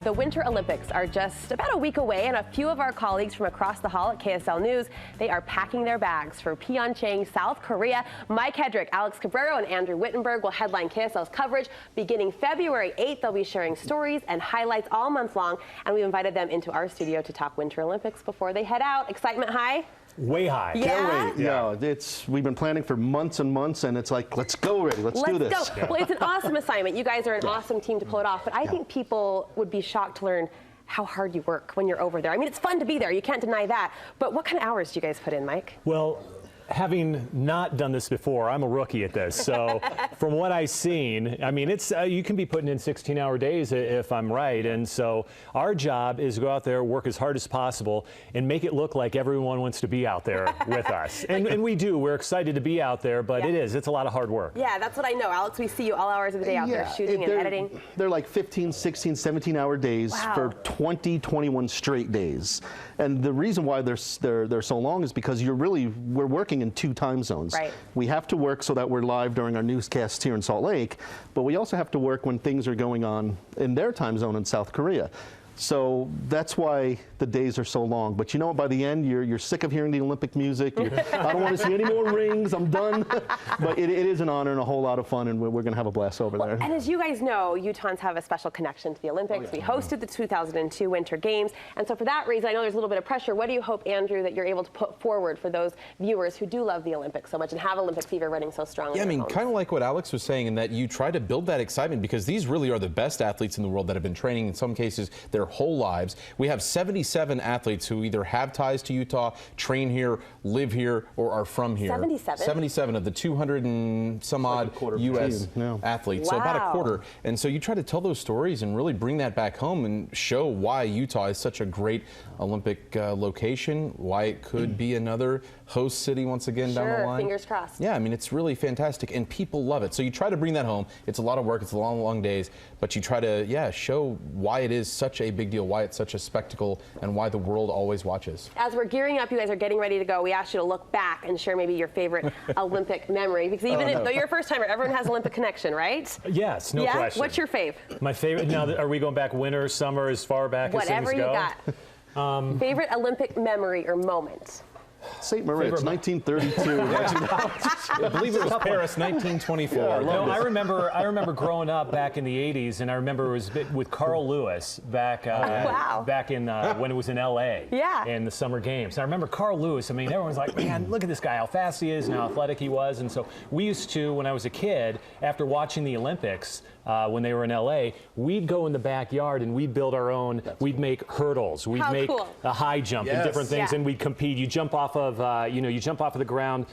The Winter Olympics are just about a week away, and a few of our colleagues from across the hall at KSL News, they are packing their bags for Pyeongchang, South Korea. Mike Headrick, Alex Cabrero, and Andrew Wittenberg will headline KSL's coverage. Beginning February 8th, they'll be sharing stories and highlights all month long, and we invited them into our studio to talk Winter Olympics before they head out. Excitement high? Way high. Yeah? Can't wait. Yeah, we've been planning for months and months, and it's like, let's go already. Let's do this. Go. Yeah. Well, it's an awesome assignment. You guys are an awesome team to pull it off, but I think people would be shocked to learn how hard you work when you're over there. I mean, it's fun to be there. You can't deny that. But what kind of hours do you guys put in, Mike? Well, having not done this before, I'm a rookie at this. So from what I've seen, I mean, it's you can be putting in 16-hour days if I'm right. And so our job is to go out there, work as hard as possible, and make it look like everyone wants to be out there with us. And we do. We're excited to be out there, but it's a lot of hard work. Yeah, that's what I know. Alex, we see you all hours of the day out there shooting and editing. They're like 15, 16, 17-hour days for 20, 21 straight days. And the reason why they're so long is because we're working in 2 time zones. Right. We have to work so that we're live during our newscasts here in Salt Lake, but we also have to work when things are going on in their time zone in South Korea. So that's why the days are so long. But you know, by the end, you're sick of hearing the Olympic music. I don't want to see any more rings. I'm done. But it is an honor and a whole lot of fun, and we're going to have a blast over there. And as you guys know, Utahns have a special connection to the Olympics. We hosted the 2002 Winter Games. And so for that reason, I know there's a little bit of pressure. What do you hope, Andrew, that you're able to put forward for those viewers who do love the Olympics so much and have Olympic fever running so strongly? Yeah, I mean, kind of like what Alex was saying, in that you try to build that excitement, because these really are the best athletes in the world that have been training, in some cases, their whole lives. We have 77 athletes who either have ties to Utah, train here, live here, or are from here. 77? 77 of the 200 and some odd U.S. athletes. Wow. So about a quarter. And so you try to tell those stories and really bring that back home and show why Utah is such a great Olympic location, why it could be another host city once again down the line. Fingers crossed. Yeah, I mean, it's really fantastic, and people love it. So you try to bring that home. It's a lot of work. It's a long, long days, but you try to, show why it is such a big deal, why it's such a spectacle, and why the world always watches. As we're gearing up, you guys are getting ready to go. We asked you to look back and share maybe your favorite Olympic memory, because even though you're a first-timer, everyone has Olympic connection, right? Yes, no question. What's your fave? My favorite, now, are we going back winter, summer, as far back as things go? Whatever you got. Favorite Olympic memory or moment? St. Moritz, 1932. I believe it was Paris, 1924. I remember growing up back in the 80s, and I remember it was with Carl Lewis back in when it was in LA in the Summer Games. And I remember Carl Lewis. I mean, everyone's like, man, look at this guy, how fast he is and how athletic he was. And so we used to, when I was a kid, after watching the Olympics, when they were in LA, we'd go in the backyard and we'd build our own. We'd make hurdles. We'd make a high jump and different things, and we'd compete. You jump off of, you jump off of the ground,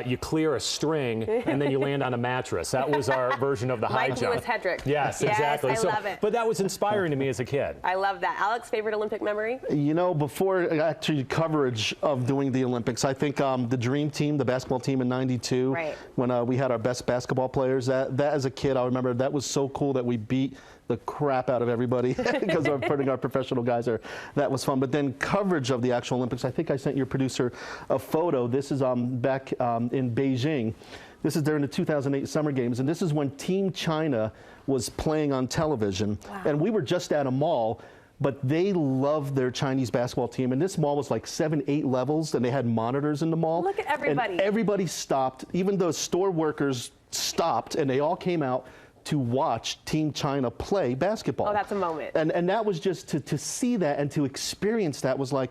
you clear a string, and then you land on a mattress. That was our version of the high jump. Lewis Headrick. Yes, exactly. I love it. But that was inspiring to me as a kid. I love that. Alex, favorite Olympic memory? You know, before actually coverage of doing the Olympics, I think the Dream Team, the basketball team in '92, when we had our best basketball players, that as a kid, I remember that was so cool that we beat the crap out of everybody because of putting our professional guys there. That was fun. But then coverage of the actual Olympics, I think I sent your producer a photo. This is back in Beijing. This is during the 2008 Summer Games, and this is when Team China was playing on television. And we were just at a mall, but they loved their Chinese basketball team. And this mall was like 7, 8 levels, and they had monitors in the mall. Look at everybody. And everybody stopped. Even the store workers stopped, and they all came out to watch Team China play basketball. Oh, that's a moment. And that was just to see that and to experience that was like,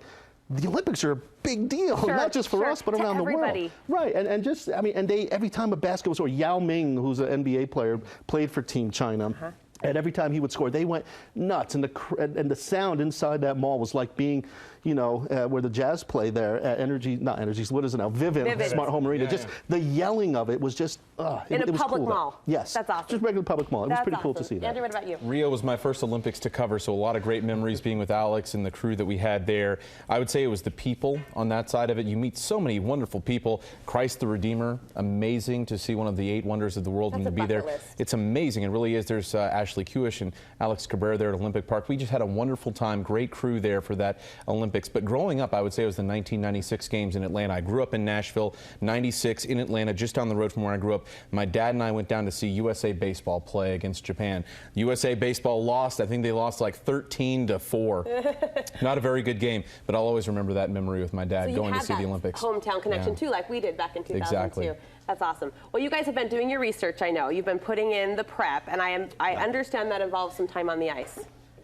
the Olympics are a big deal, not just for us, but around the world. Right, and just, I mean, and every time a basketball scorer, Yao Ming, who's an NBA player, played for Team China. And every time he would score, they went nuts. And the sound inside that mall was like being, where the Jazz play there at what is it now? Vivint Smart Home Arena. Just the yelling of it was just, in a was public cool mall. Yes. That's awesome. Just regular public mall. It was pretty cool to see that. Andrew, what about you? Rio was my first Olympics to cover, so a lot of great memories being with Alex and the crew that we had there. I would say it was the people on that side of it. You meet so many wonderful people. Christ the Redeemer, amazing to see one of the 8 wonders of the world and to be there. It's amazing. It really is. There's Ashley Kewish and Alex Cabrero there at Olympic Park. We just had a wonderful time. Great crew there for that Olympic Olympics, but growing up, I would say it was the 1996 games in Atlanta. I grew up in Nashville, 96 in Atlanta, just down the road from where I grew up. My dad and I went down to see USA Baseball play against Japan. USA Baseball lost. I think they lost like 13-4. Not a very good game, but I'll always remember that memory with my dad going to see the Olympics. Hometown connection too, like we did back in 2002. Exactly. That's awesome. Well, you guys have been doing your research, I know. You've been putting in the prep, and I understand that involves some time on the ice.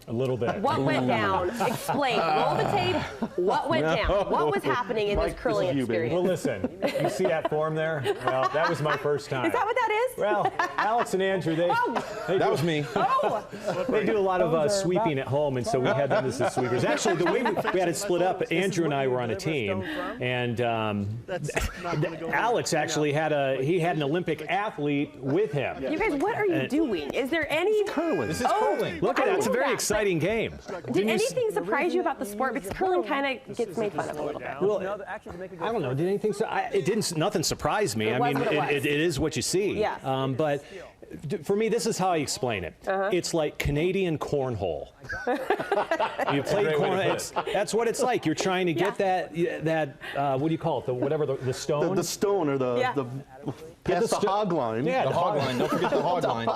A little bit. What went down? Explain. Roll the tape. What went down? What was happening in this curling experience? Well, listen, you see that form there? Well, that was my first time. Is that what that is? Well, Alex and Andrew, that was me. Oh. They do a lot of sweeping at home, and so we had them as the sweepers. Actually, the way we had it split up, Andrew and I were on a team, and Alex actually had an Olympic athlete with him. You guys, what are you doing? Is there any curling? This is curling. Look at that. It's a very exciting game. Did anything surprise you about the sport? Because curling kind of gets made fun of a little bit. Well, I don't know. Did anything? It didn't. Nothing surprised me. I mean, it is what you see. Yeah. But for me, this is how I explain it. It's like Canadian cornhole. You play cornhole. That's what it's like. You're trying to get that what do you call it? The stone. The stone or the past the hog line. Yeah, the hog line. Don't forget the hog line.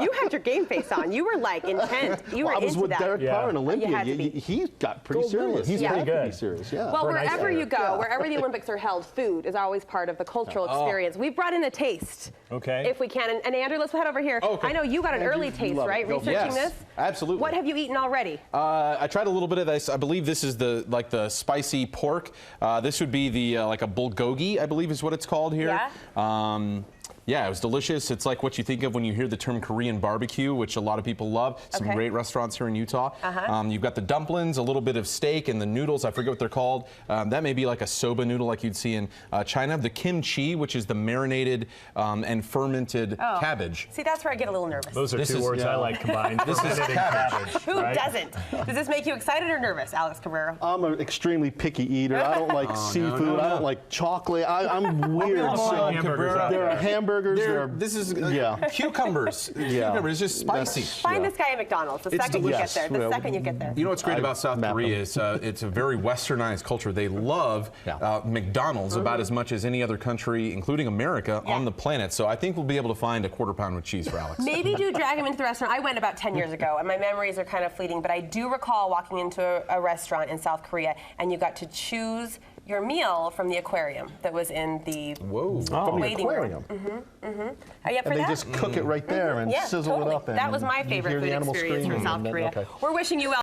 You had your game face on. You were like intent. You were I was into with that. Derek Parr in Olympia. He got pretty serious. He's pretty good. Pretty serious, yeah. Well, wherever you go, wherever the Olympics are held, food is always part of the cultural experience. We've brought in a taste. Okay. If we can. And Andrew, let's head over here. Okay. I know you got an early taste, right? Researching this? Absolutely. What have you eaten already? I tried a little bit of this. I believe this is the spicy pork. This would be the like a bulgogi, I believe is what it's called here. Yeah. Yeah, it was delicious. It's like what you think of when you hear the term Korean barbecue, which a lot of people love. Some great restaurants here in Utah. You've got the dumplings, a little bit of steak, and the noodles. I forget what they're called. That may be like a soba noodle like you'd see in China. The kimchi, which is the marinated and fermented cabbage. See, that's where I get a little nervous. Those are two words I like combined. This is cabbage. Who doesn't? Does this make you excited or nervous, Alex Cabrero? I'm an extremely picky eater. I don't like seafood. I don't like chocolate. I'm weird. There are hamburgers. This is cucumbers. Cucumbers. It's just spicy. Find this guy at McDonald's the second you get there. The second you get there. You know what's great about South Korea is it's a very westernized culture. They love McDonald's about as much as any other country, including America, on the planet. So I think we'll be able to find a quarter pound with cheese for Alex. Maybe drag him into the restaurant. I went about 10 years ago, and my memories are kind of fleeting, but I do recall walking into a restaurant in South Korea, and you got to choose your meal from the aquarium that was in the waiting room. Are you up for that? And they just cook it right there and sizzle it up. That was my favorite food experience from South Korea. We're wishing you well.